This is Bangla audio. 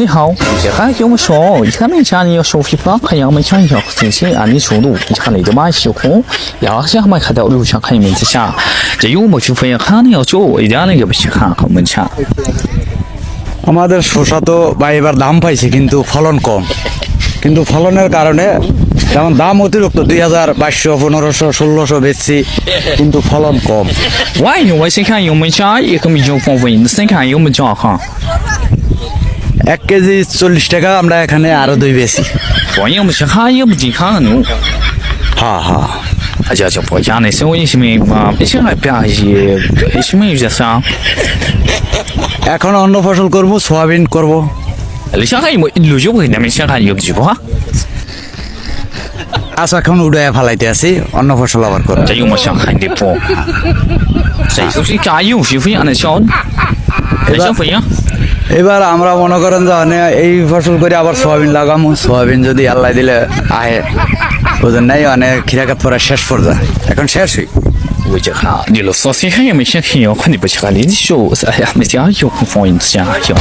你好，这还跟我说，一看没家里要收费吧，看样没抢要进行按你速度，一看你就买小空，要想买看到路上看面子下，这有没去分看你要做一点那个不去看和门抢。 আমাদের শসা তো বা এবার দাম পাইছে কিন্তু ফলন কম কিন্তু ফলনের কারণে যেমন দাম অতিরিক্ত 2200 1500 1600 বেচছি কিন্তু ফলন কম 我用我先看有没抢，一个没有方位，你先看有没抢哈。 1 কেজি 40 টাকা আমরা এখানে আরো দুই বেচি 我也没去看，也不进看弄。 হ্যাঁ হ্যাঁ 大家就不讲那些我一些没嘛，一些还别一些没有些啥。 এখন অন্য ফসল করব সয়াবিন করব 你想看有没路就不给你们想看有几个哈？ আচ্ছা এখন উড়ায় ফেলাইতে আছি অন্য ফসল আবার করব 这有没想看的不？这就是加油费费样的小，那小费样。 এবার আমরা মনে করেন যে মানে এই ফসল করে আবার সয়াবিন লাগামু সয়াবিন যদি আল্লাহ দিলে আহে বুঝেন নাই মানে খিরাকাত পরে শেষ পর্যায়ে এখন শেষ হই 我这看，你了说谁还有没想看？我看你不去看，你说哎呀，没加油，放一下油。